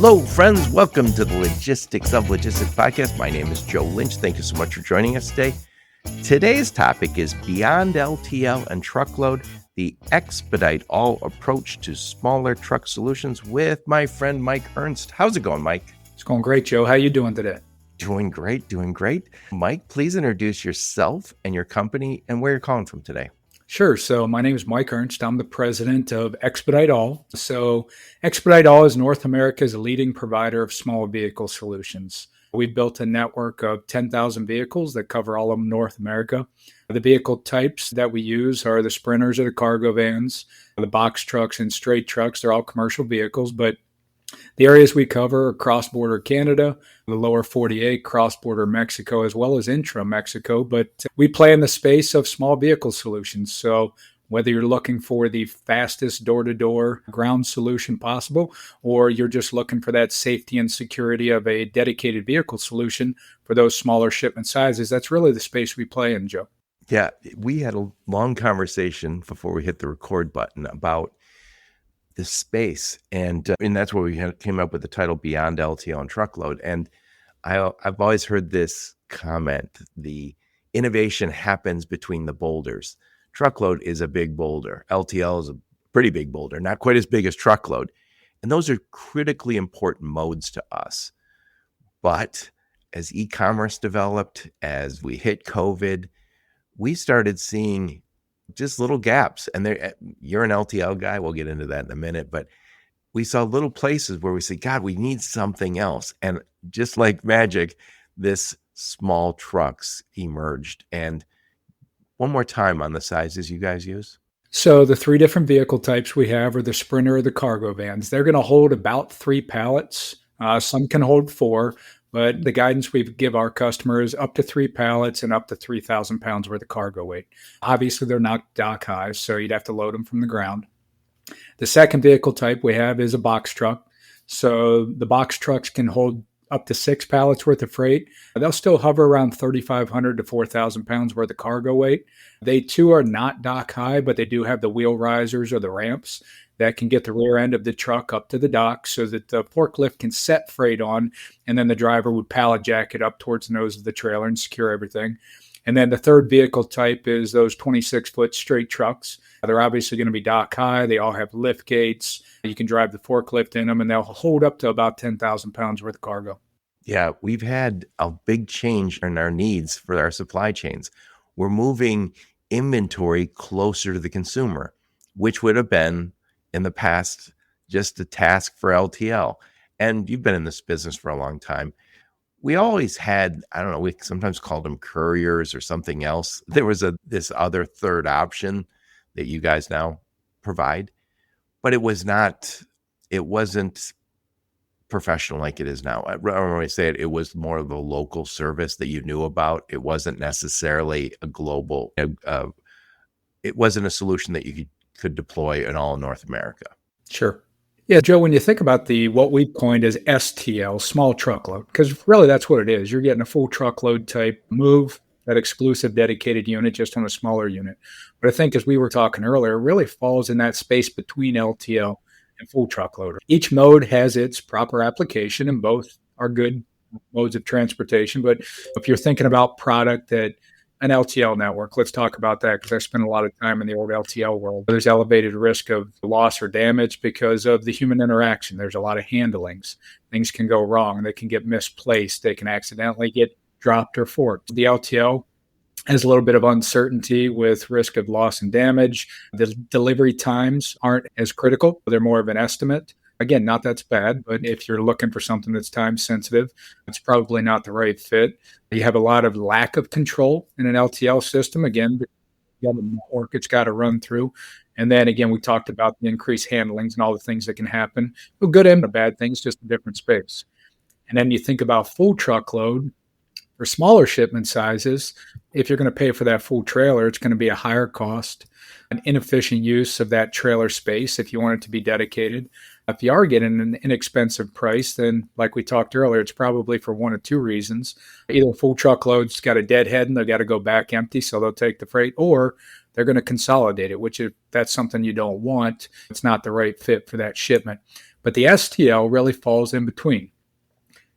Hello, friends. Welcome to the Logistics of Logistics podcast. My name is Joe Lynch. Thank you so much for joining us today. Today's topic is Beyond LTL and Truckload, the Expedite All approach to smaller truck solutions with my friend Mike Ernst. How's it going, Mike? It's going great, Joe. How you doing today? Doing great. Mike, please introduce yourself and your company and where you're calling from today. Sure. So my name is Mike Ernst. I'm the president of Expedite All. So Expedite All is North America's leading provider of small vehicle solutions. We've built a network of 10,000 vehicles that cover all of North America. The vehicle types that we use are the sprinters or the cargo vans, the box trucks and straight trucks. They're all commercial vehicles, but the areas we cover are cross-border Canada, the lower 48, cross-border Mexico, as well as intra-Mexico. But we play in the space of small vehicle solutions. So whether you're looking for the fastest door-to-door ground solution possible, or you're just looking for that safety and security of a dedicated vehicle solution for those smaller shipment sizes, that's really the space we play in, Joe. Yeah, we had a long conversation before we hit the record button about the space, and that's where we came up with the title Beyond LTL and Truckload. And I've always heard this comment: the innovation happens between the boulders. Truckload is a big boulder. LTL is a pretty big boulder, not quite as big as truckload. And those are critically important modes to us. But as e-commerce developed, as we hit COVID, we started seeing just little gaps. And you're an LTL guy. We'll get into that in a minute. But we saw little places where we said, God, we need something else. And just like magic, this small trucks emerged. And one more time on the sizes you guys use. So the three different vehicle types we have are the sprinter or the cargo vans. They're going to hold about 3 pallets. Some can hold 4. But the guidance we give our customers up to 3 pallets and up to 3,000 pounds worth of cargo weight. Obviously, they're not dock high, so you'd have to load them from the ground. The second vehicle type we have is a box truck. So the box trucks can hold up to 6 pallets worth of freight. They'll still hover around 3,500 to 4,000 pounds worth of cargo weight. They too are not dock high, but they do have the wheel risers or the ramps that can get the rear end of the truck up to the dock so that the forklift can set freight on, and then the driver would pallet jack it up towards the nose of the trailer and secure everything. And then the third vehicle type is those 26-foot straight trucks. They're obviously going to be dock high. They all have lift gates. You can drive the forklift in them, and they'll hold up to about 10,000 pounds worth of cargo. Yeah, we've had a big change in our needs for our supply chains. We're moving inventory closer to the consumer, which would have been in the past just a task for LTL. And you've been in this business for a long time. We always had, I don't know, we sometimes called them couriers or something else. There was this other third option that you guys now provide, but it wasn't professional like it is now. I don't want to say it. It was more of a local service that you knew about. It wasn't necessarily a global, it wasn't a solution that you could deploy in all of North America. Sure. Yeah, Joe, when you think about what we've coined as STL, small truckload, because really that's what it is. You're getting a full truckload type move, that exclusive dedicated unit just on a smaller unit. But I think as we were talking earlier, it really falls in that space between LTL and full truckload. Each mode has its proper application, and both are good modes of transportation. But if you're thinking about product that an LTL network, let's talk about that, because I spent a lot of time in the old LTL world. There's elevated risk of loss or damage because of the human interaction. There's a lot of handlings. Things can go wrong. They can get misplaced. They can accidentally get dropped or forked. The LTL has a little bit of uncertainty with risk of loss and damage. The delivery times aren't as critical. They're more of an estimate. Again, not that's bad, but if you're looking for something that's time sensitive, it's probably not the right fit. You have a lot of lack of control in an LTL system. Again, you have a network it's got to run through. And then again, we talked about the increased handlings and all the things that can happen. Well, good and bad things, just a different space. And then you think about full truckload. For smaller shipment sizes, if you're going to pay for that full trailer, it's going to be a higher cost, an inefficient use of that trailer space if you want it to be dedicated. If you are getting an inexpensive price, then like we talked earlier, it's probably for one of two reasons. Either full truckload's got a deadhead and they've got to go back empty, so they'll take the freight, or they're going to consolidate it, which if that's something you don't want, it's not the right fit for that shipment. But the STL really falls in between.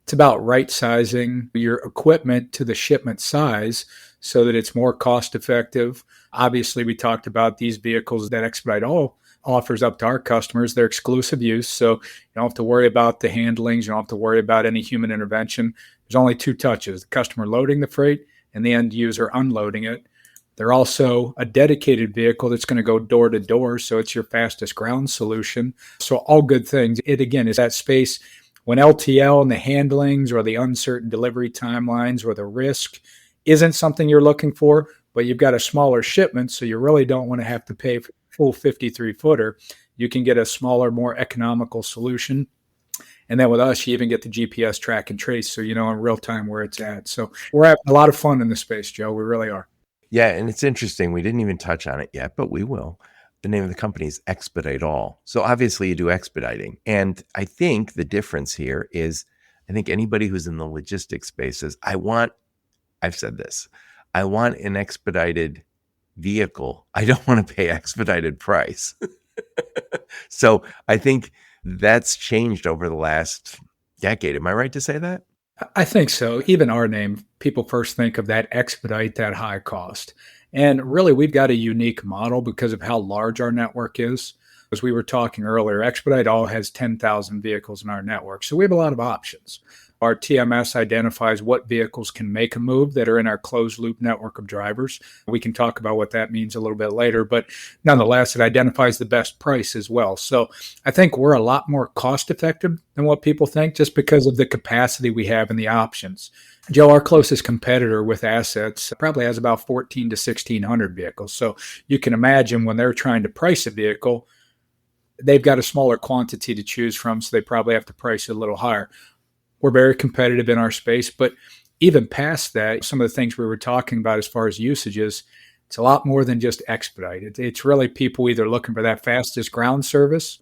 It's about right sizing your equipment to the shipment size so that it's more cost effective. Obviously, we talked about these vehicles that Expedite All offers up to our customers. They're exclusive use, so you don't have to worry about the handlings. You don't have to worry about any human intervention. There's only two touches: the customer loading the freight and the end user unloading it. They're also a dedicated vehicle that's going to go door to door, so it's your fastest ground solution. So all good things. It, again, is that space when LTL and the handlings or the uncertain delivery timelines or the risk isn't something you're looking for, but you've got a smaller shipment, so you really don't want to have to pay for full 53-footer. You can get a smaller, more economical solution. And then with us, you even get the GPS track and trace, so you know in real time where it's at. So we're having a lot of fun in this space, Joe. We really are. Yeah, and it's interesting. We didn't even touch on it yet, but we will. The name of the company is Expedite All. So obviously you do expediting. And I think the difference here is, I think anybody who's in the logistics space says, I've said this, I want an expedited vehicle. I don't want to pay expedited price. So I think that's changed over the last decade. Am I right to say that? I think so. Even our name, people first think of that expedite, that high cost. And really, we've got a unique model because of how large our network is. As we were talking earlier, Expedite All has 10,000 vehicles in our network. So we have a lot of options. Our TMS identifies what vehicles can make a move that are in our closed loop network of drivers. We can talk about what that means a little bit later, but nonetheless, it identifies the best price as well. So I think we're a lot more cost effective than what people think just because of the capacity we have and the options. Joe, our closest competitor with assets probably has about 14 to 1,600 vehicles. So you can imagine when they're trying to price a vehicle, they've got a smaller quantity to choose from, so they probably have to price it a little higher. We're very competitive in our space, but even past that, some of the things we were talking about as far as usages, it's a lot more than just expedite. It's really people either looking for that fastest ground service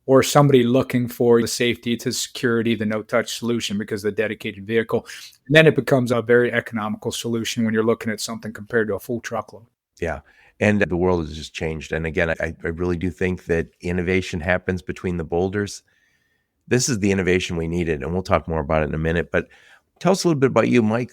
or somebody looking for the safety to security, the no-touch solution because of the dedicated vehicle. And then it becomes a very economical solution when you're looking at something compared to a full truckload. Yeah. And the world has just changed. And again, I really do think that innovation happens between the boulders. This is the innovation we needed, and we'll talk more about it in a minute. But tell us a little bit about you, Mike.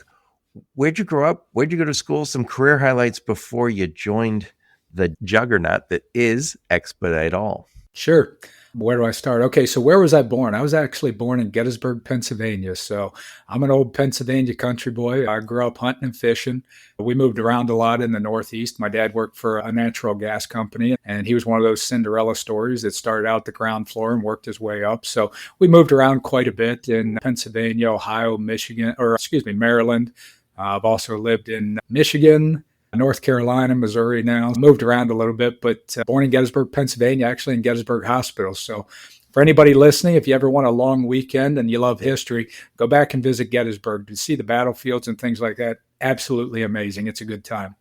Where'd you grow up? Where'd you go to school? Some career highlights before you joined the juggernaut that is Expedite All. Sure. Where do I start? Okay, so where was I born? I was actually born in Gettysburg, Pennsylvania. So I'm an old Pennsylvania country boy. I grew up hunting and fishing. We moved around a lot in the Northeast. My dad worked for a natural gas company, and he was one of those Cinderella stories that started out the ground floor and worked his way up. So we moved around quite a bit in Pennsylvania, Ohio, Maryland. I've also lived in Michigan, North Carolina, Missouri now. Moved around a little bit, but born in Gettysburg, Pennsylvania, actually in Gettysburg Hospital. So for anybody listening, if you ever want a long weekend and you love history, go back and visit Gettysburg to see the battlefields and things like that. Absolutely amazing. It's a good time.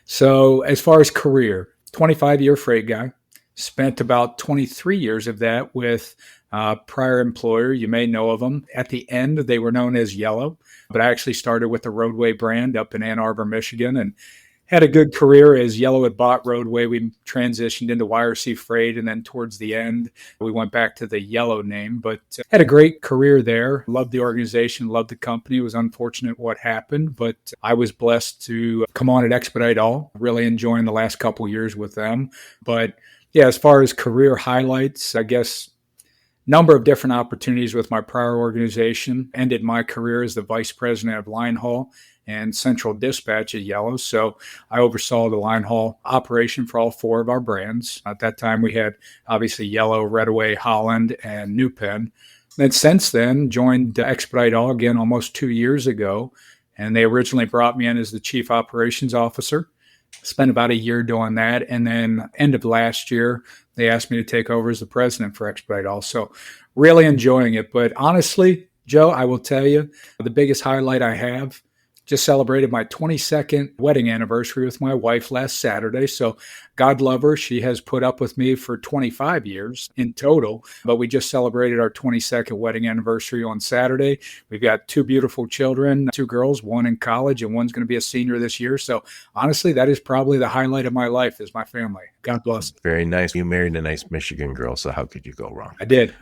So as far as career, 25-year freight guy. Spent about 23 years of that with prior employer. You may know of them. At the end, they were known as Yellow, but I actually started with the Roadway brand up in Ann Arbor, Michigan, and had a good career as Yellow had bought Roadway. We transitioned into YRC Freight, and then towards the end, we went back to the Yellow name, but had a great career there. Loved the organization, loved the company. It was unfortunate what happened, but I was blessed to come on at Expedite All. Really enjoying the last couple of years with them. But yeah, as far as career highlights, I guess number of different opportunities with my prior organization. Ended my career as the vice president of line haul and central dispatch at Yellow. So I oversaw the line haul operation for all four of our brands. At that time, we had obviously Yellow, Redaway, Holland, and New Penn. Then since then, joined Expedite All again almost 2 years ago. And they originally brought me in as the chief operations officer. Spent about a year doing that. And then end of last year, they asked me to take over as the president for Expedite All. So really enjoying it. But honestly, Joe, I will tell you, the biggest highlight I have, Just celebrated my 22nd wedding anniversary with my wife last Saturday. So God love her. She has put up with me for 25 years in total, but we just celebrated our 22nd wedding anniversary on Saturday. We've got two beautiful children, two girls, one in college and one's going to be a senior this year. So honestly, that is probably the highlight of my life is my family. God bless. Very nice. You married a nice Michigan girl, so how could you go wrong? I did.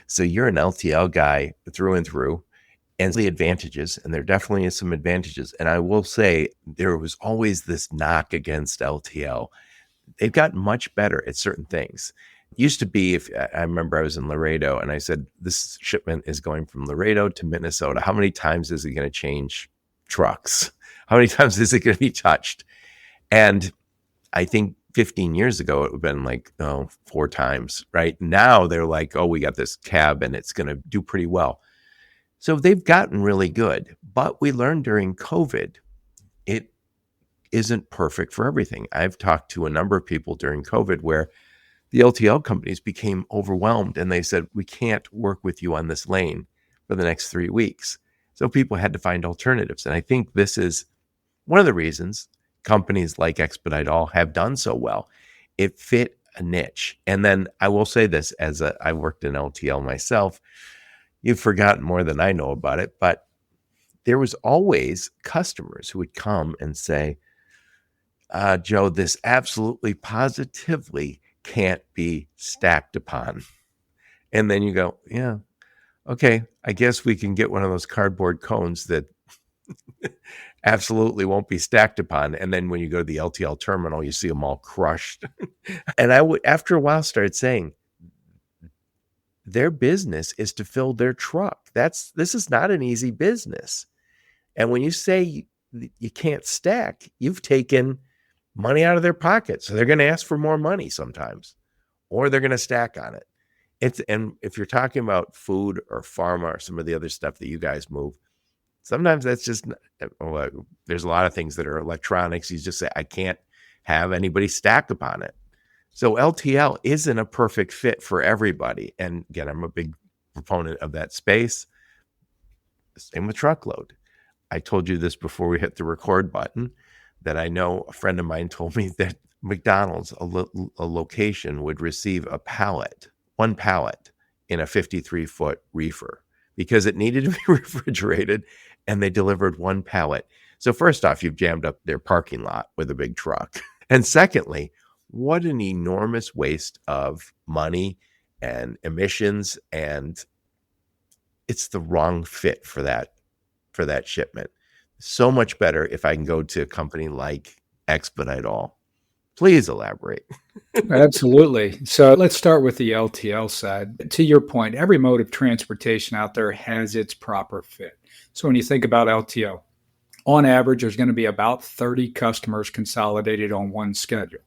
So you're an LTL guy through and through. And the advantages, and there definitely is some advantages. And I will say there was always this knock against LTL. They've gotten much better at certain things. It used to be, if I remember I was in Laredo and I said, this shipment is going from Laredo to Minnesota. How many times is it going to change trucks? How many times is it going to be touched? And I think 15 years ago, it would have been like, 4 times, right? Now they're like, we got this cab and it's going to do pretty well. So they've gotten really good, but we learned during COVID, it isn't perfect for everything. I've talked to a number of people during COVID where the LTL companies became overwhelmed and they said, we can't work with you on this lane for the next 3 weeks. So people had to find alternatives. And I think this is one of the reasons companies like Expedite All have done so well. It fit a niche. And then I will say this, I worked in LTL myself. You've forgotten more than I know about it, but there was always customers who would come and say, Joe, this absolutely positively can't be stacked upon. And then you go, yeah, okay, I guess we can get one of those cardboard cones that absolutely won't be stacked upon. And then when you go to the LTL terminal, you see them all crushed. And I would, after a while, start saying, their business is to fill their truck. This is not an easy business. And when you say you can't stack, you've taken money out of their pocket. So they're going to ask for more money sometimes, or they're going to stack on it. And if you're talking about food or pharma or some of the other stuff that you guys move, sometimes that's just, there's a lot of things that are electronics. You just say, I can't have anybody stack upon it. So LTL isn't a perfect fit for everybody. And again, I'm a big proponent of that space. Same with truckload. I told you this before we hit the record button, that I know a friend of mine told me that McDonald's, a location, would receive one pallet in a 53-foot reefer because it needed to be refrigerated, and they delivered one pallet. So first off, you've jammed up their parking lot with a big truck. And secondly, what an enormous waste of money and emissions, and it's the wrong fit for that shipment. So much better if I can go to a company like Expedite All. Please elaborate. Absolutely. So let's start with the LTL side. To your point, every mode of transportation out there has its proper fit. So when you think about LTL, on average, there's going to be about 30 customers consolidated on one schedule.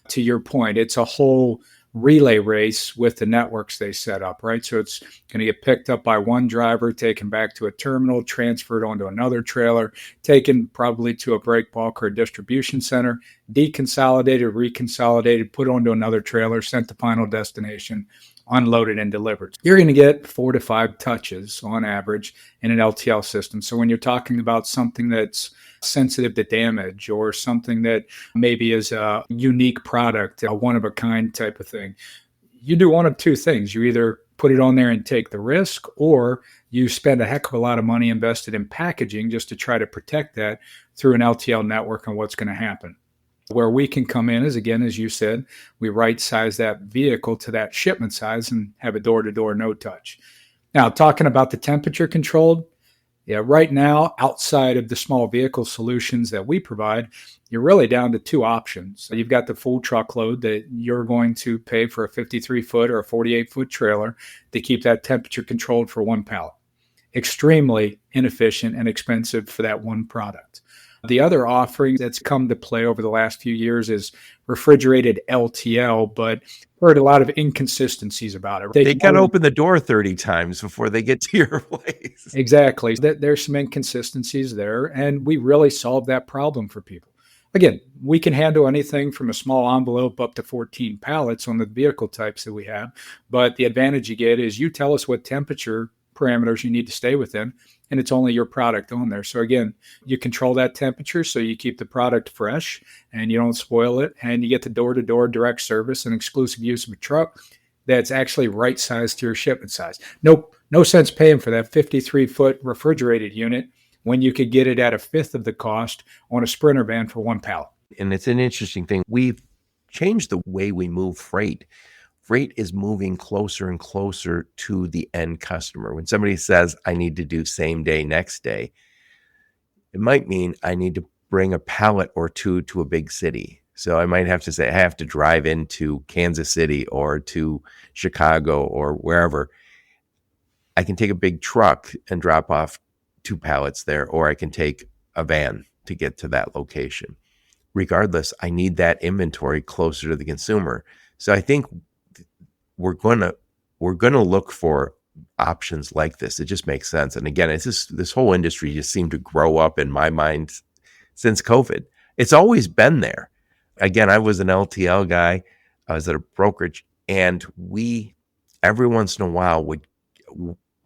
To your point, it's a whole relay race with the networks they set up, right? So it's going to get picked up by one driver, taken back to a terminal, transferred onto another trailer, taken probably to a break bulk or a distribution center, deconsolidated, reconsolidated, put onto another trailer, sent to final destination, unloaded and delivered. You're going to get 4 to 5 touches on average in an LTL system. So when you're talking about something that's sensitive to damage or something that maybe is a unique product, a one-of-a-kind type of thing, you do one of two things. You either put it on there and take the risk, or you spend a heck of a lot of money invested in packaging just to try to protect that through an LTL network. And what's going to happen? Where we can come in is, again, as you said, we right-size that vehicle to that shipment size and have a door-to-door no-touch. Now, talking about the temperature controlled, right now, outside of the small vehicle solutions that we provide, you're really down to 2 options. So you've got the full truckload that you're going to pay for a 53-foot or a 48-foot trailer to keep that temperature controlled for one pallet. Extremely inefficient and expensive for that one product. The other offering that's come to play over the last few years is refrigerated LTL, but heard a lot of inconsistencies about it. They got to open the door 30 times before they get to your place. Exactly. There's some inconsistencies there, and we really solved that problem for people. Again, we can handle anything from a small envelope up to 14 pallets on the vehicle types that we have, but the advantage you get is you tell us what temperature parameters you need to stay within, and it's only your product on there. So again, you control that temperature so you keep the product fresh and you don't spoil it, and you get the door-to-door direct service and exclusive use of a truck that's actually right sized to your shipment size. No sense paying for that 53-foot refrigerated unit when you could get it at a fifth of the cost on a Sprinter van for one pallet. And it's an interesting thing. We've changed the way we move freight. Freight is moving closer and closer to the end customer. When somebody says, I need to do same day, next day, it might mean I need to bring a pallet or two to a big city. So I might have to say, I have to drive into Kansas City or to Chicago or wherever. I can take a big truck and drop off 2 pallets there, or I can take a van to get to that location. Regardless, I need that inventory closer to the consumer. So I think we're gonna look for options like this. It just makes sense. And again, it's just this whole industry just seemed to grow up in my mind since COVID. It's always been there. Again, I was an LTL guy. I was at a brokerage, and we every once in a while would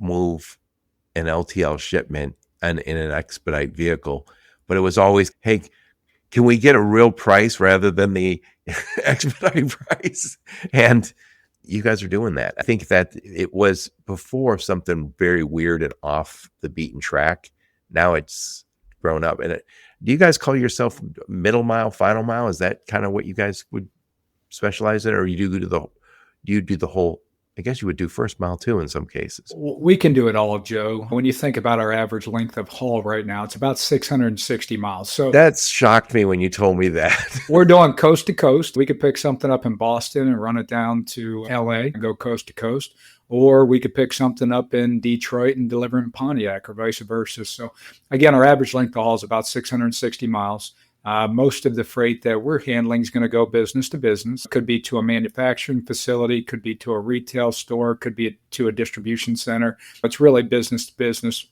move an LTL shipment and in an expedite vehicle, but it was always, hey, can we get a real price rather than the expedite price? And you guys are doing that. I think that it was before something very weird and off the beaten track. Now it's grown up. And do you guys call yourself middle mile, final mile? Is that kind of what you guys would specialize in, or you do the whole? I guess you would do first mile too in some cases. We can do it all, Joe. When you think about our average length of haul right now, it's about 660 miles. So that's shocked me when you told me that. We're doing coast to coast. We could pick something up in Boston and run it down to LA and go coast to coast. Or we could pick something up in Detroit and deliver in Pontiac, or vice versa. So again, our average length of haul is about 660 miles. Most of the freight that we're handling is going to go business to business. Could be to a manufacturing facility, could be to a retail store, could be to a distribution center. It's really business to business.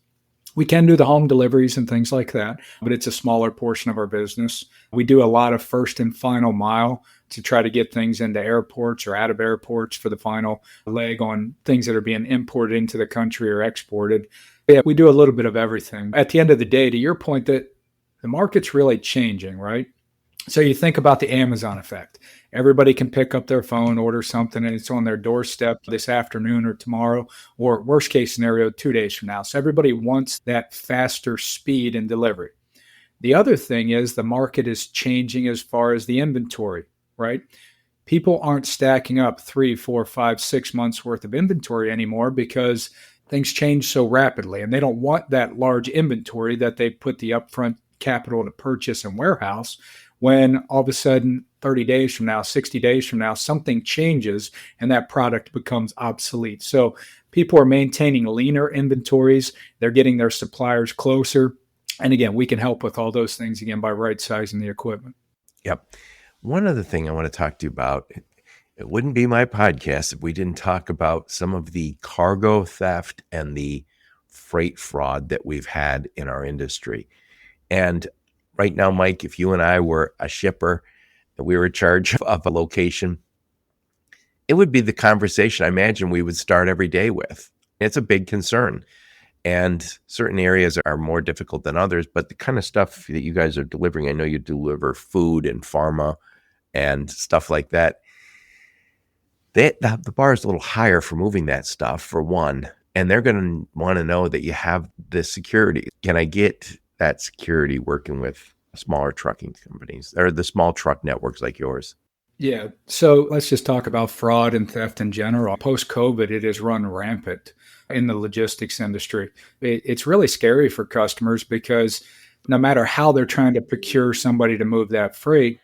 We can do the home deliveries and things like that, but it's a smaller portion of our business. We do a lot of first and final mile to try to get things into airports or out of airports for the final leg on things that are being imported into the country or exported. Yeah, we do a little bit of everything. At the end of the day, to your point, that the market's really changing, right? So you think about the Amazon effect. Everybody can pick up their phone, order something, and it's on their doorstep this afternoon or tomorrow, or worst case scenario, 2 days from now. So everybody wants that faster speed and delivery. The other thing is the market is changing as far as the inventory, right? People aren't stacking up 3, 4, 5, 6 months worth of inventory anymore because things change so rapidly, and they don't want that large inventory that they put the upfront capital to purchase and warehouse when all of a sudden 30 days from now, 60 days from now, something changes and that product becomes obsolete. So people are maintaining leaner inventories. They're getting their suppliers closer. And again, we can help with all those things again by right sizing the equipment. Yep. One other thing I want to talk to you about, it wouldn't be my podcast if we didn't talk about some of the cargo theft and the freight fraud that we've had in our industry. And right now, Mike, if you and I were a shipper and we were in charge of a location, it would be the conversation I imagine we would start every day with. It's a big concern. And certain areas are more difficult than others, but the kind of stuff that you guys are delivering, I know you deliver food and pharma and stuff like that. The bar is a little higher for moving that stuff, for one, and they're going to want to know that you have the security. Can I get that security working with smaller trucking companies or the small truck networks like yours? Yeah. So let's just talk about fraud and theft in general. Post-COVID, it has run rampant in the logistics industry. It's really scary for customers because no matter how they're trying to procure somebody to move that freight,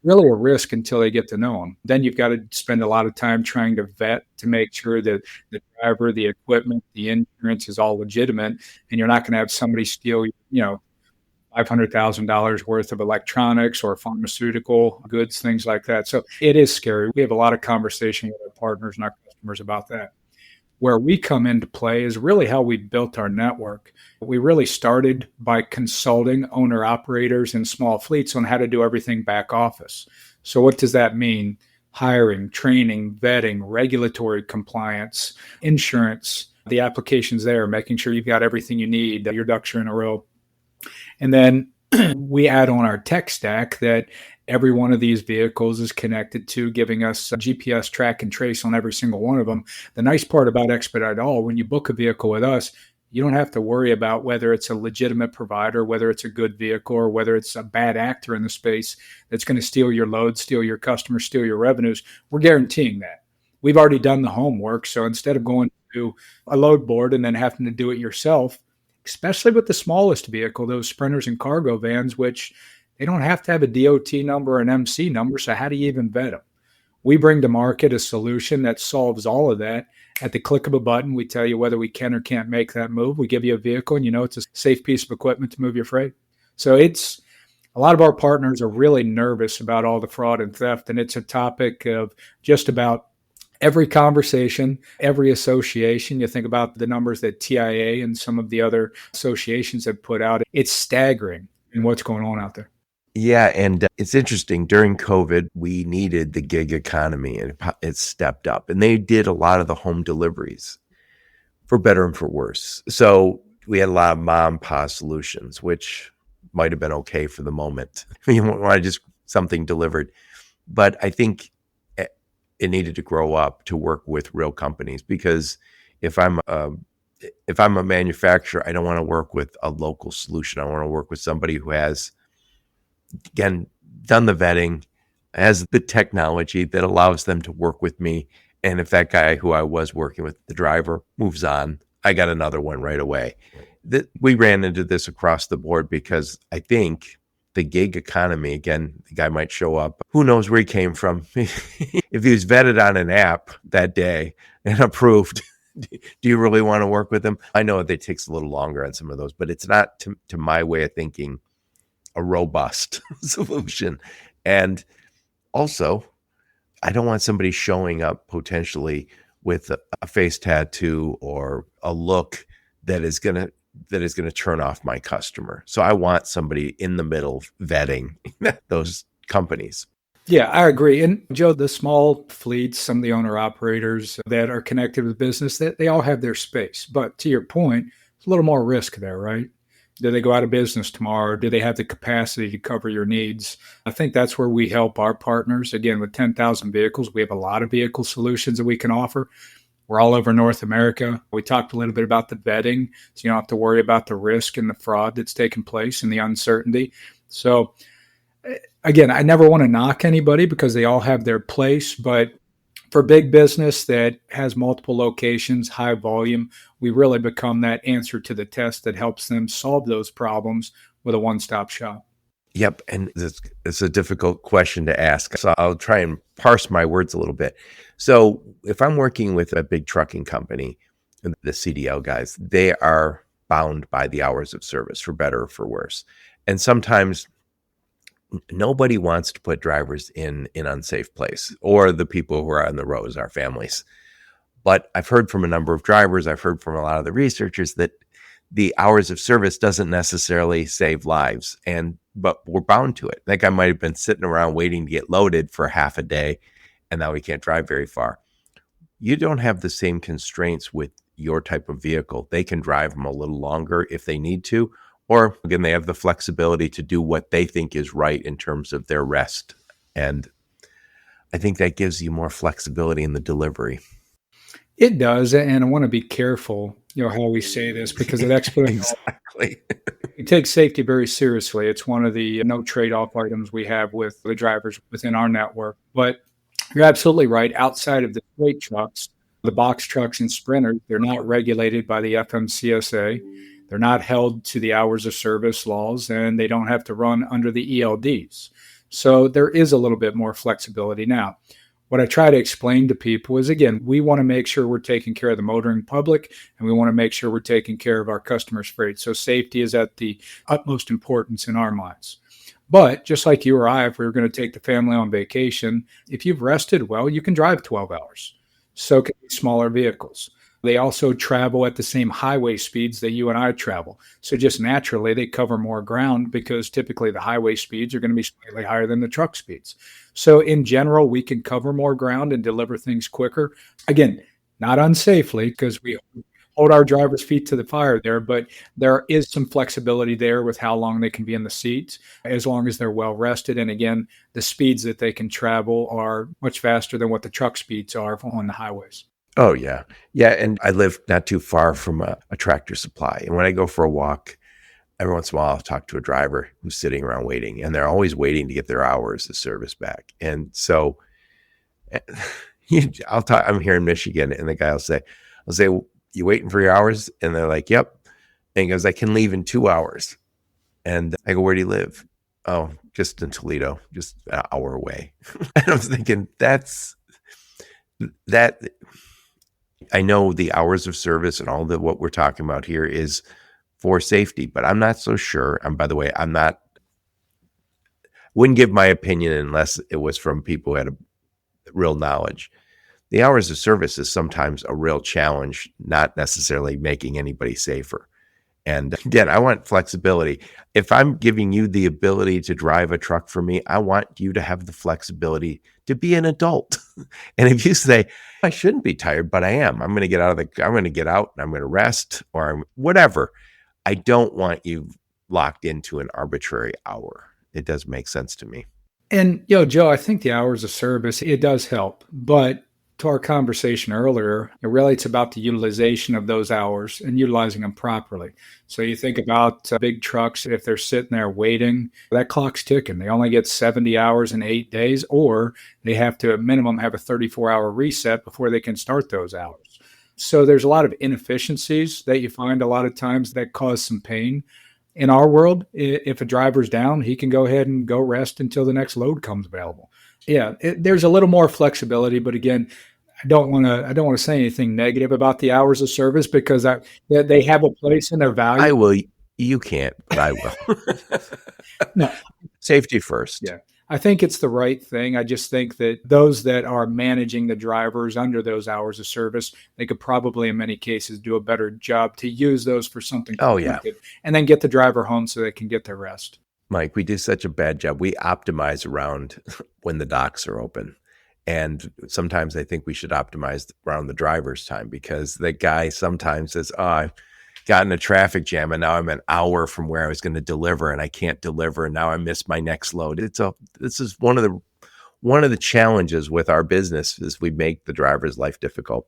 really a risk until they get to know them. Then you've got to spend a lot of time trying to vet to make sure that the driver, the equipment, the insurance is all legitimate, and you're not going to have somebody steal, $500,000 worth of electronics or pharmaceutical goods, things like that. So it is scary. We have a lot of conversation with our partners and our customers about that. Where we come into play is really how we built our network. We really started by consulting owner-operators and small fleets on how to do everything back office. So what does that mean? Hiring, training, vetting, regulatory compliance, insurance, the applications there, making sure you've got everything you need, that your ducks are in a row. And then we add on our tech stack that every one of these vehicles is connected to, giving us a GPS track and trace on every single one of them. The nice part about Expedite All, when you book a vehicle with us, you don't have to worry about whether it's a legitimate provider, whether it's a good vehicle, or whether it's a bad actor in the space that's going to steal your load, steal your customers, steal your revenues. We're guaranteeing that. We've already done the homework. So instead of going to a load board and then having to do it yourself, especially with the smallest vehicle, those sprinters and cargo vans, which they don't have to have a DOT number or an MC number. So how do you even vet them? We bring to market a solution that solves all of that. At the click of a button, we tell you whether we can or can't make that move. We give you a vehicle and it's a safe piece of equipment to move your freight. So it's a lot of our partners are really nervous about all the fraud and theft. And it's a topic of just about every conversation, every association. You think about the numbers that TIA and some of the other associations have put out. It's staggering in what's going on out there. Yeah, and it's interesting. During COVID, we needed the gig economy, and it stepped up. And they did a lot of the home deliveries, for better and for worse. So we had a lot of mom and pop solutions, which might have been okay for the moment. You want just something delivered. But I think it needed to grow up to work with real companies, because if I'm a manufacturer, I don't want to work with a local solution. I want to work with somebody who has, again, done the vetting, has the technology that allows them to work with me. And if that guy who I was working with, the driver, moves on, I got another one right away. We ran into this across the board because I think the gig economy, again, the guy might show up. Who knows where he came from? If he was vetted on an app that day and approved, do you really want to work with him? I know it takes a little longer on some of those, but it's not, to my way of thinking, a robust solution. And also, I don't want somebody showing up potentially with a face tattoo or a look that is going to turn off my customer. So I want somebody in the middle vetting those companies. Yeah, I agree. And Joe, the small fleets, some of the owner operators that are connected with business, they all have their space. But to your point, it's a little more risk there, right? Do they go out of business tomorrow? Do they have the capacity to cover your needs? I think that's where we help our partners. Again, with 10,000 vehicles, we have a lot of vehicle solutions that we can offer. We're all over North America. We talked a little bit about the vetting, so you don't have to worry about the risk and the fraud that's taking place and the uncertainty. So again, I never want to knock anybody because they all have their place, but for big business that has multiple locations, high volume, we really become that answer to the test that helps them solve those problems with a one-stop shop. Yep. And it's a difficult question to ask. So I'll try and parse my words a little bit. So if I'm working with a big trucking company, the CDL guys, they are bound by the hours of service, for better or for worse. And sometimes nobody wants to put drivers in an unsafe place, or the people who are on the roads, our families. But I've heard from a number of drivers, I've heard from a lot of the researchers that the hours of service doesn't necessarily save lives, but we're bound to it. That guy might have been sitting around waiting to get loaded for half a day, and now he can't drive very far. You don't have the same constraints with your type of vehicle. They can drive them a little longer if they need to, or again, they have the flexibility to do what they think is right in terms of their rest. And I think that gives you more flexibility in the delivery. It does. And I want to be careful, how we say this, because at Expedite, exactly. we take safety very seriously. It's one of the no trade-off items we have with the drivers within our network. But you're absolutely right. Outside of the freight trucks, the box trucks and sprinters, they're not regulated by the FMCSA. They're not held to the hours of service laws, and they don't have to run under the ELDs. So there is a little bit more flexibility. Now, what I try to explain to people is, again, we want to make sure we're taking care of the motoring public, and we want to make sure we're taking care of our customers' freight. So safety is at the utmost importance in our minds. But just like you or I, if we were going to take the family on vacation, if you've rested well, you can drive 12 hours. So can smaller vehicles. They also travel at the same highway speeds that you and I travel. So just naturally, they cover more ground because typically the highway speeds are going to be slightly higher than the truck speeds. So in general, we can cover more ground and deliver things quicker. Again, not unsafely, because we hold our drivers' feet to the fire there, but there is some flexibility there with how long they can be in the seats, as long as they're well rested. And again, the speeds that they can travel are much faster than what the truck speeds are on the highways. Oh, yeah. Yeah. And I live not too far from a Tractor Supply. And when I go for a walk, every once in a while, I'll talk to a driver who's sitting around waiting, and they're always waiting to get their hours of service back. And so I'm here in Michigan, and the guy I'll say, well, you waiting for your hours? And they're like, yep. And he goes, I can leave in 2 hours. And I go, where do you live? Oh, just in Toledo, just an hour away. And I was thinking, that I know the hours of service and all what we're talking about here is for safety, but I'm not so sure. And by the way, wouldn't give my opinion unless it was from people who had a real knowledge. The hours of service is sometimes a real challenge, not necessarily making anybody safer. And again, I want flexibility. If I'm giving you the ability to drive a truck for me, I want you to have the flexibility to be an adult. And if you say, I shouldn't be tired, but I am, I'm going to get out and I'm going to rest or whatever. I don't want you locked into an arbitrary hour. It does make sense to me. And, Joe, I think the hours of service, it does help. But to our conversation earlier, really it's about the utilization of those hours and utilizing them properly. So you think about big trucks, if they're sitting there waiting, that clock's ticking. They only get 70 hours in 8 days, or they have to at minimum have a 34-hour reset before they can start those hours. So there's a lot of inefficiencies that you find a lot of times that cause some pain. In our world, if a driver's down, he can go ahead and go rest until the next load comes available. Yeah, there's a little more flexibility, but again, I don't want to say anything negative about the hours of service because they have a place and their value. I will. You can't, but I will. No. Safety first. Yeah. I think it's the right thing. I just think that those that are managing the drivers under those hours of service, they could probably in many cases do a better job to use those for something. Oh, yeah. And then get the driver home so they can get their rest. Mike, we do such a bad job. We optimize around when the docks are open. And sometimes I think we should optimize around the driver's time because the guy sometimes says, oh, I got in a traffic jam and now I'm an hour from where I was going to deliver and I can't deliver. And now I missed my next load. This is one of the challenges with our business is we make the driver's life difficult.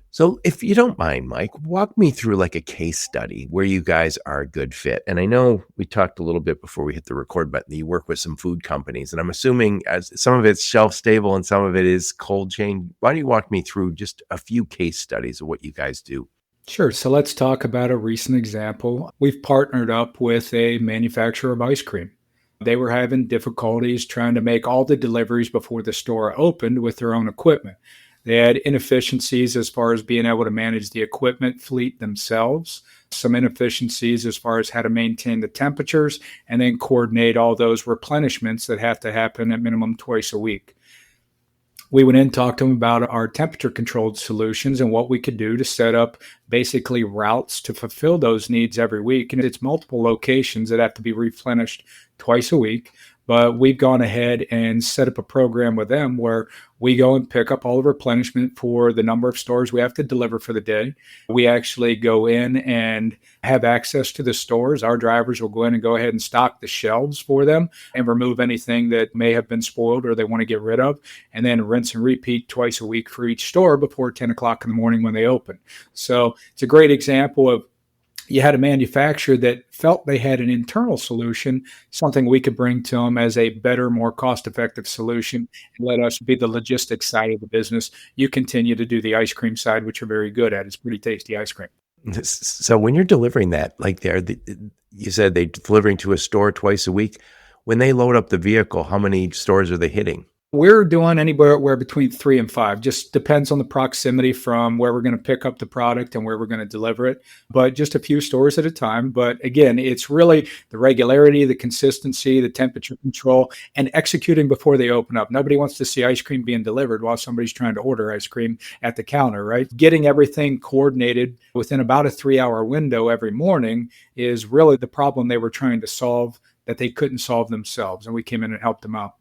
So if you don't mind, Mike, walk me through like a case study where you guys are a good fit. And I know we talked a little bit before we hit the record button that you work with some food companies, and I'm assuming as some of it's shelf stable and some of it is cold chain. Why don't you walk me through just a few case studies of what you guys do? Sure. So let's talk about a recent example. We've partnered up with a manufacturer of ice cream. They were having difficulties trying to make all the deliveries before the store opened with their own equipment. They had inefficiencies as far as being able to manage the equipment fleet themselves, some inefficiencies as far as how to maintain the temperatures, and then coordinate all those replenishments that have to happen at minimum twice a week. We went in and talked to them about our temperature controlled solutions and what we could do to set up basically routes to fulfill those needs every week. And it's multiple locations that have to be replenished twice a week. But we've gone ahead and set up a program with them where we go and pick up all the replenishment for the number of stores we have to deliver for the day. We actually go in and have access to the stores. Our drivers will go in and go ahead and stock the shelves for them and remove anything that may have been spoiled or they want to get rid of, and then rinse and repeat twice a week for each store before 10 o'clock in the morning when they open. So it's a great example of you had a manufacturer that felt they had an internal solution, something we could bring to them as a better, more cost-effective solution, and let us be the logistics side of the business. You continue to do the ice cream side, which you're very good at. It's pretty tasty ice cream. So when you're delivering that, like you said they're delivering to a store twice a week. When they load up the vehicle, how many stores are they hitting? We're doing anywhere between 3 and 5. Just depends on the proximity from where we're going to pick up the product and where we're going to deliver it. But just a few stores at a time. But again, it's really the regularity, the consistency, the temperature control, and executing before they open up. Nobody wants to see ice cream being delivered while somebody's trying to order ice cream at the counter, right? Getting everything coordinated within about a 3-hour window every morning is really the problem they were trying to solve that they couldn't solve themselves. And we came in and helped them out.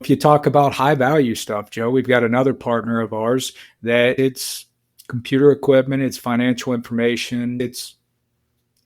If you talk about high value stuff, Joe, we've got another partner of ours that it's computer equipment, it's financial information, it's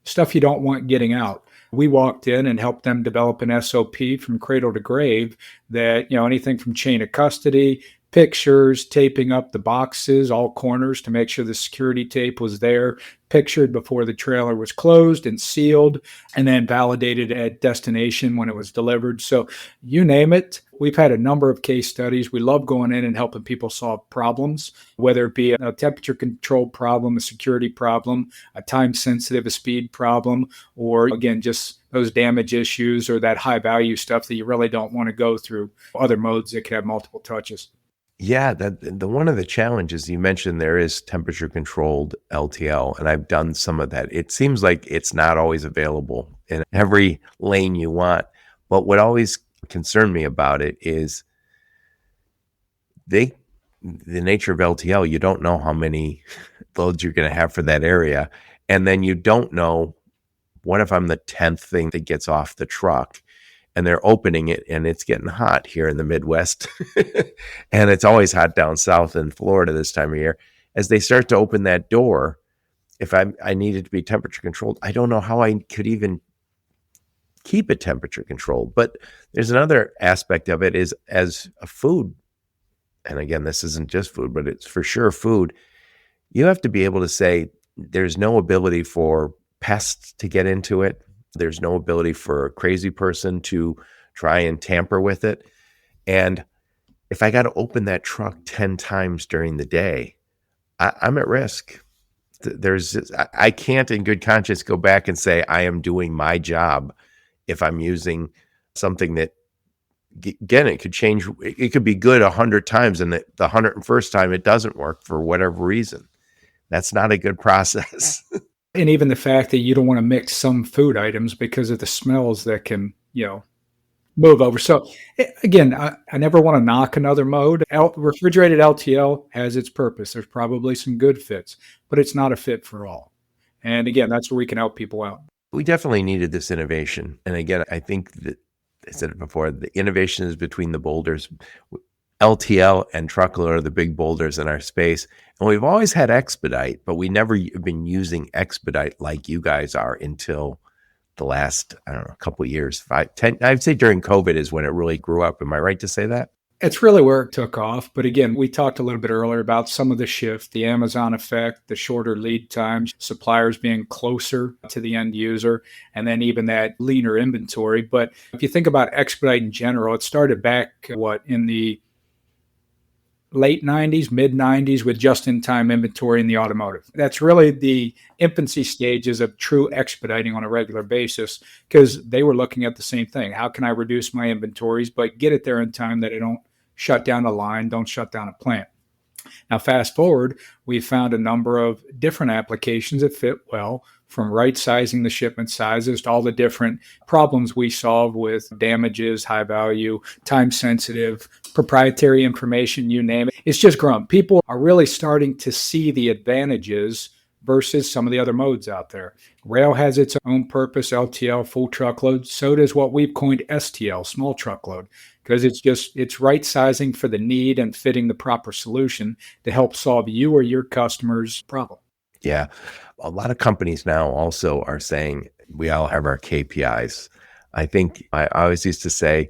stuff you don't want getting out. We walked in and helped them develop an SOP from cradle to grave that, anything from chain of custody, pictures, taping up the boxes, all corners to make sure the security tape was there, pictured before the trailer was closed and sealed, and then validated at destination when it was delivered. So you name it. We've had a number of case studies. We love going in and helping people solve problems, whether it be a temperature control problem, a security problem, a time sensitive, a speed problem, or again, just those damage issues or that high value stuff that you really don't want to go through other modes that could have multiple touches. Yeah, the one of the challenges you mentioned there is temperature controlled LTL, and I've done some of that. It seems like it's not always available in every lane you want, but what always concerned me about it is the nature of LTL, you don't know how many loads you're going to have for that area, and then you don't know, what if I'm the 10th thing that gets off the truck? And they're opening it and it's getting hot here in the Midwest. And it's always hot down south in Florida this time of year. As they start to open that door, if I needed to be temperature controlled, I don't know how I could even keep it temperature controlled. But there's another aspect of it is as a food, and again, this isn't just food, but it's for sure food. You have to be able to say there's no ability for pests to get into it. There's no ability for a crazy person to try and tamper with it. And if I got to open that truck 10 times during the day, I'm at risk. I can't in good conscience go back and say I am doing my job if I'm using something that, again, it could change. It could be good 100 times and the 101st time it doesn't work for whatever reason. That's not a good process. And even the fact that you don't want to mix some food items because of the smells that can, move over. So again, I never want to knock another mode. Refrigerated LTL has its purpose. There's probably some good fits, but it's not a fit for all. And again, that's where we can help people out. We definitely needed this innovation. And again, I think that I said it before, the innovation is between the boulders. LTL and Truckload are the big boulders in our space. And we've always had Expedite, but we never been using Expedite like you guys are until the last, I don't know, a couple of years, 5, 10. I'd say during COVID is when it really grew up. Am I right to say that? It's really where it took off. But again, we talked a little bit earlier about some of the shift, the Amazon effect, the shorter lead times, suppliers being closer to the end user, and then even that leaner inventory. But if you think about Expedite in general, it started back, in the late 90s, mid 90s with just-in-time inventory in the automotive. That's really the infancy stages of true expediting on a regular basis because they were looking at the same thing. How can I reduce my inventories, but get it there in time that I don't shut down a line, don't shut down a plant? Now, fast forward, we found a number of different applications that fit well, from right sizing the shipment sizes to all the different problems we solve with damages, high value, time sensitive, proprietary information, you name it. It's just grown. People are really starting to see the advantages versus some of the other modes out there. Rail has its own purpose, LTL, full truckload. So does what we've coined STL, small truckload, because it's right sizing for the need and fitting the proper solution to help solve you or your customer's problem. Yeah. A lot of companies now also are saying we all have our KPIs. I think I always used to say,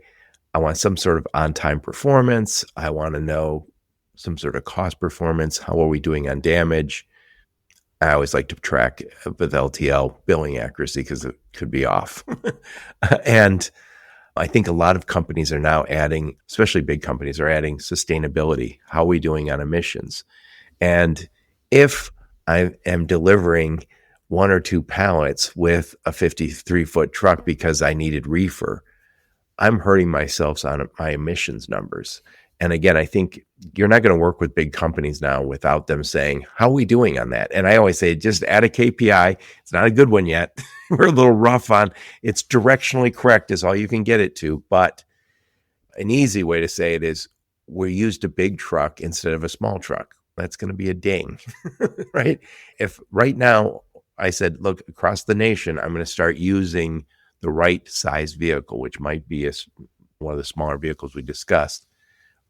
I want some sort of on-time performance. I want to know some sort of cost performance. How are we doing on damage? I always like to track with LTL billing accuracy because it could be off. And I think a lot of companies are now adding, especially big companies, are adding sustainability. How are we doing on emissions? And if I am delivering 1 or 2 pallets with a 53-foot truck because I needed reefer, I'm hurting myself on my emissions numbers. And again, I think you're not going to work with big companies now without them saying, how are we doing on that? And I always say, just add a KPI. It's not a good one yet. We're a little rough on it's directionally correct is all you can get it to. But an easy way to say it is we used a big truck instead of a small truck. That's going to be a ding, right? If right now I said, look, across the nation, I'm going to start using the right size vehicle, which might be one of the smaller vehicles we discussed,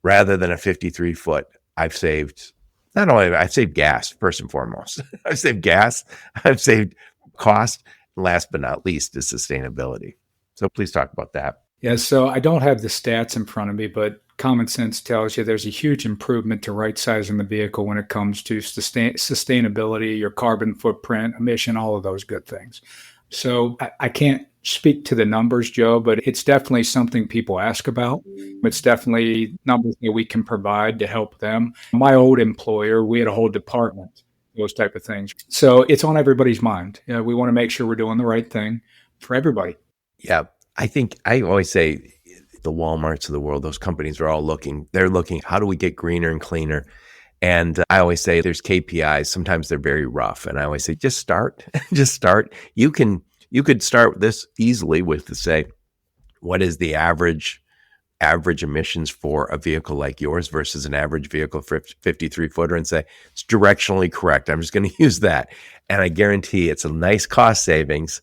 rather than a 53-foot, I've saved Not only I've saved gas, first and foremost. I've saved gas, I've saved cost. Last but not least is sustainability. So please talk about that. Yeah, so I don't have the stats in front of me, but common sense tells you there's a huge improvement to right sizing the vehicle when it comes to sustainability, your carbon footprint, emission, all of those good things. So I can't speak to the numbers, Joe, but it's definitely something people ask about. It's definitely numbers that we can provide to help them. My old employer, we had a whole department, those type of things. So it's on everybody's mind. You know, we want to make sure we're doing the right thing for everybody. Yeah. I think I always say the Walmarts of the world, those companies are all they're looking, how do we get greener and cleaner? And I always say there's KPIs. Sometimes they're very rough. And I always say, just start, just start. You could start this easily with to say, what is the average emissions for a vehicle like yours versus an average vehicle for 53 footer, and say it's directionally correct. I'm just going to use that. And I guarantee it's a nice cost savings.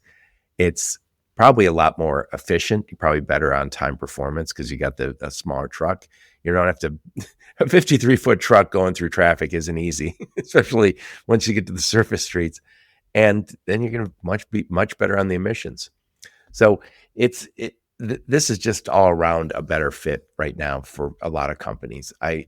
It's probably a lot more efficient. You're probably better on time performance because you got a smaller truck. You don't have to, a 53-foot truck going through traffic isn't easy, especially once you get to the surface streets. And then you're going to be much better on the emissions. So this is just all around a better fit right now for a lot of companies. I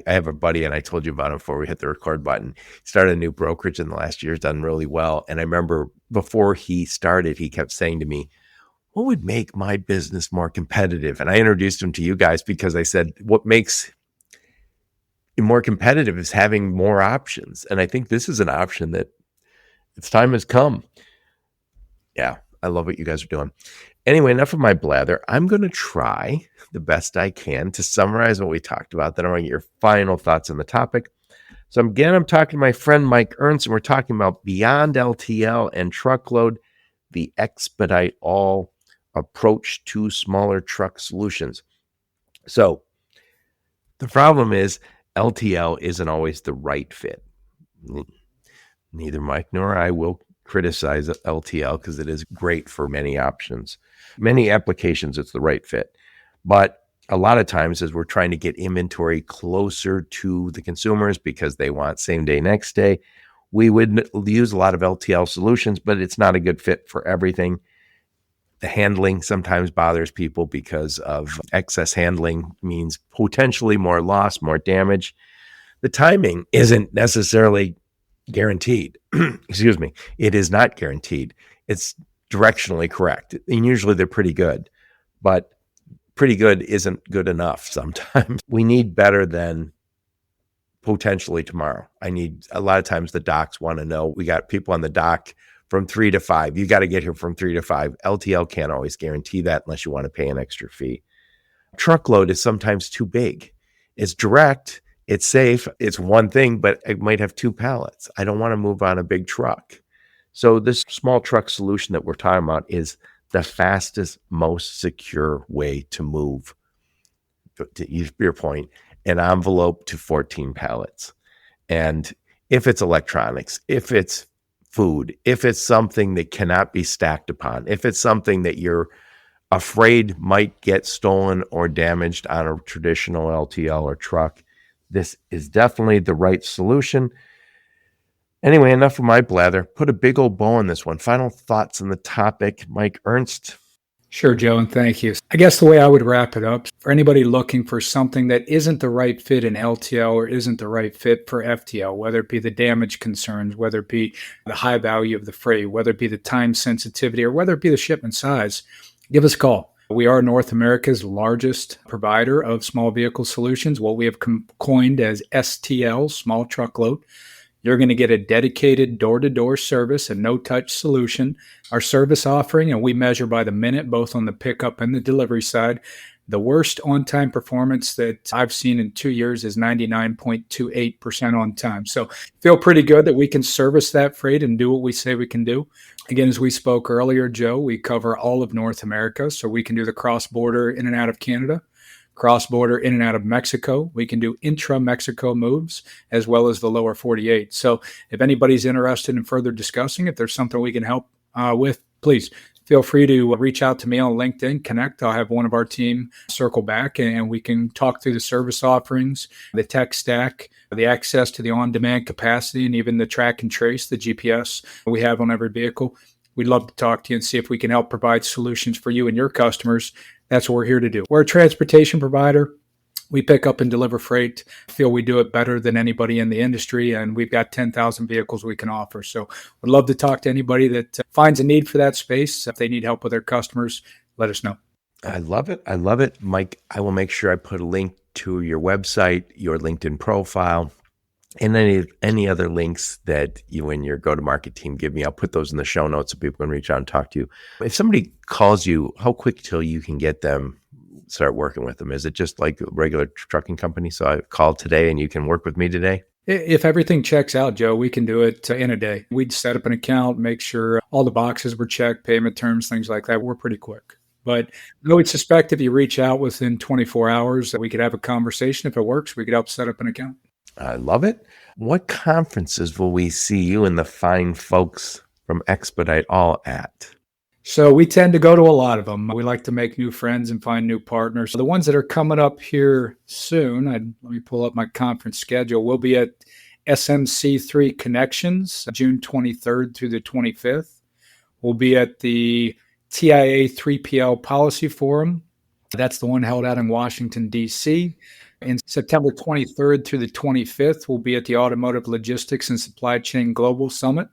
have a buddy, and I told you about him before we hit the record button. He started a new brokerage in the last year, done really well. And I remember before he started, he kept saying to me, what would make my business more competitive? And I introduced him to you guys because I said, what makes it more competitive is having more options. And I think this is an option that its time has come. Yeah, I love what you guys are doing. Anyway, enough of my blather. I'm going to try the best I can to summarize what we talked about. Then I want to get your final thoughts on the topic. So again, I'm talking to my friend Mike Ernst, and we're talking about Beyond LTL and Truckload, the Expedite All approach to smaller truck solutions. So the problem is LTL isn't always the right fit. Neither Mike nor I will criticize LTL because it is great for many options. Many applications, it's the right fit. But a lot of times as we're trying to get inventory closer to the consumers because they want same day, next day, we would use a lot of LTL solutions, but it's not a good fit for everything. The handling sometimes bothers people because of excess handling means potentially more loss, more damage. The timing isn't necessarily guaranteed. Excuse me. It is not guaranteed. It's directionally correct. And usually they're pretty good, but pretty good isn't good enough sometimes. We need better than potentially tomorrow. I need, a lot of times the docks want to know, we got people on the dock from 3 to 5. You got to get here from 3 to 5. LTL can't always guarantee that unless you want to pay an extra fee. Truckload is sometimes too big. It's direct. It's safe. It's one thing, but it might have 2 pallets. I don't want to move on a big truck. So this small truck solution that we're talking about is the fastest, most secure way to move, to use your point, an envelope to 14 pallets. And if it's electronics, if it's food, if it's something that cannot be stacked upon, if it's something that you're afraid might get stolen or damaged on a traditional LTL or truck, this is definitely the right solution. Anyway, enough of my blather. Put a big old bow on this one. Final thoughts on the topic, Mike Ernst. Sure, Joe, and thank you. I guess the way I would wrap it up, for anybody looking for something that isn't the right fit in LTL or isn't the right fit for FTL, whether it be the damage concerns, whether it be the high value of the freight, whether it be the time sensitivity, or whether it be the shipment size, give us a call. We are North America's largest provider of small vehicle solutions, what we have coined as STL, small truckload. You're going to get a dedicated door-to-door service, a no-touch solution. Our service offering, and we measure by the minute, both on the pickup and the delivery side. The worst on-time performance that I've seen in 2 years is 99.28% on time. So feel pretty good that we can service that freight and do what we say we can do. Again, as we spoke earlier, Joe, we cover all of North America. So we can do the cross-border in and out of Canada, cross-border in and out of Mexico. We can do intra-Mexico moves as well as the lower 48. So if anybody's interested in further discussing, if there's something we can help with, please feel free to reach out to me on LinkedIn, connect. I'll have one of our team circle back and we can talk through the service offerings, the tech stack, the access to the on-demand capacity, and even the track and trace, the GPS we have on every vehicle. We'd love to talk to you and see if we can help provide solutions for you and your customers. That's what we're here to do. We're a transportation provider. We pick up and deliver freight. I feel we do it better than anybody in the industry, and we've got 10,000 vehicles we can offer. So we'd love to talk to anybody that finds a need for that space. If they need help with their customers, let us know. I love it. I love it. Mike, I will make sure I put a link to your website, your LinkedIn profile, and any other links that you and your go-to-market team give me. I'll put those in the show notes so people can reach out and talk to you. If somebody calls you, how quick till you can get them, start working with them? Is it just like a regular trucking company? So I call today and you can work with me today? If everything checks out, Joe, we can do it in a day. We'd set up an account, make sure all the boxes were checked, payment terms, things like that. We're pretty quick. But I would suspect if you reach out within 24 hours, that we could have a conversation. If it works, we could help set up an account. I love it. What conferences will we see you and the fine folks from Expedite All at? So we tend to go to a lot of them. We like to make new friends and find new partners. So the ones that are coming up here soon, let me pull up my conference schedule. We'll be at SMC3 Connections, June 23rd through the 25th. We'll be at the TIA 3PL Policy Forum. That's the one held out in Washington, D.C. In September 23rd through the 25th, we'll be at the Automotive Logistics and Supply Chain Global Summit.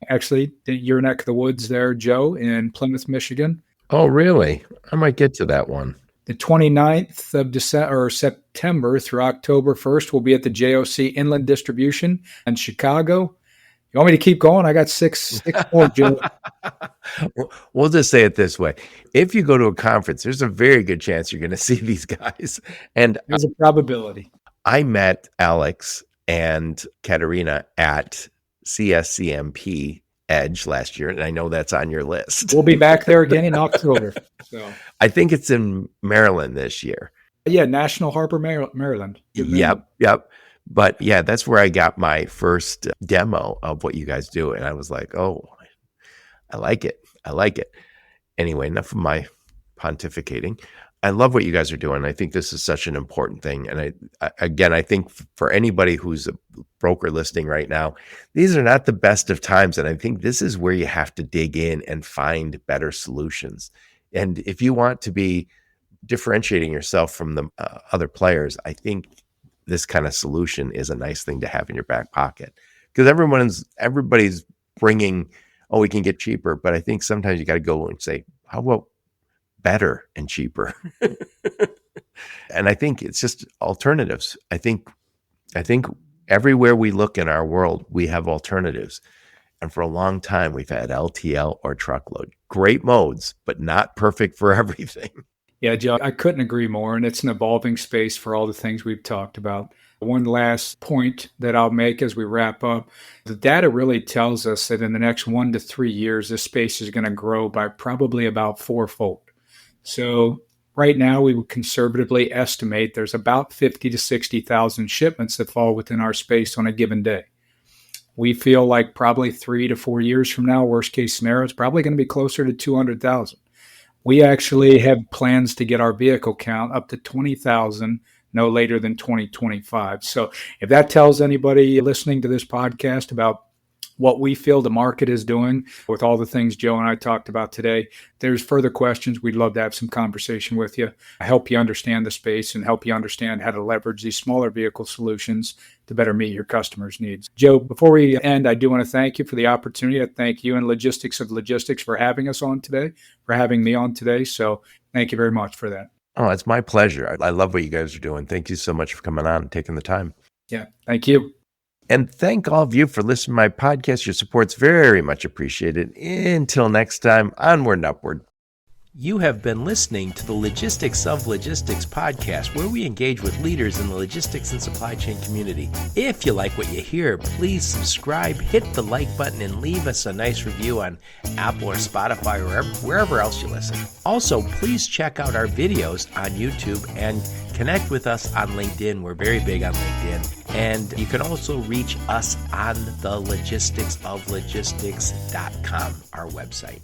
Actually, your neck of the woods there, Joe, in Plymouth, Michigan. Oh, really? I might get to that one. The 29th of September through October 1st, we'll be at the JOC Inland Distribution in Chicago. You want me to keep going? I got six more, Joe. We'll just say it this way. If you go to a conference, there's a very good chance you're going to see these guys. And there's a probability. I met Alex and Katerina at CSCMP Edge last year, and I know that's on your list. We'll be back there again in October. So I think it's in Maryland this year. Yeah, National Harbor, Maryland. Yep. But yeah, that's where I got my first demo of what you guys do. And I was like, oh, I like it. Anyway, enough of my pontificating. I love what you guys are doing. I think this is such an important thing. And I think for anybody who's a broker listing right now, these are not the best of times. And I think this is where you have to dig in and find better solutions. And if you want to be differentiating yourself from the other players, I think this kind of solution is a nice thing to have in your back pocket, because everybody's bringing, oh, we can get cheaper. But I think sometimes you got to go and say, how about better and cheaper? And I think it's just alternatives. I think everywhere we look in our world, we have alternatives. And for a long time, we've had LTL or truckload. Great modes, but not perfect for everything. Yeah, Joe, I couldn't agree more. And it's an evolving space for all the things we've talked about. One last point that I'll make as we wrap up. The data really tells us that in the next 1 to 3 years, this space is going to grow by probably about fourfold. So right now, we would conservatively estimate there's about 50 to 60,000 shipments that fall within our space on a given day. We feel like probably 3 to 4 years from now, worst case scenario, it's probably going to be closer to 200,000. We actually have plans to get our vehicle count up to 20,000 no later than 2025. So if that tells anybody listening to this podcast about what we feel the market is doing with all the things Joe and I talked about today, there's further questions. We'd love to have some conversation with you, help you understand the space and help you understand how to leverage these smaller vehicle solutions to better meet your customers' needs. Joe, before we end, I do want to thank you for the opportunity. I thank you and Logistics of Logistics for having us on today, for having me on today. So thank you very much for that. Oh, it's my pleasure. I love what you guys are doing. Thank you so much for coming on and taking the time. Yeah, thank you. And thank all of you for listening to my podcast. Your support's very much appreciated. Until next time, onward and upward. You have been listening to the Logistics of Logistics podcast, where we engage with leaders in the logistics and supply chain community. If you like what you hear, please subscribe, hit the like button, and leave us a nice review on Apple or Spotify or wherever else you listen. Also, please check out our videos on YouTube and connect with us on LinkedIn. We're very big on LinkedIn. And you can also reach us on the logisticsoflogistics.com, our website.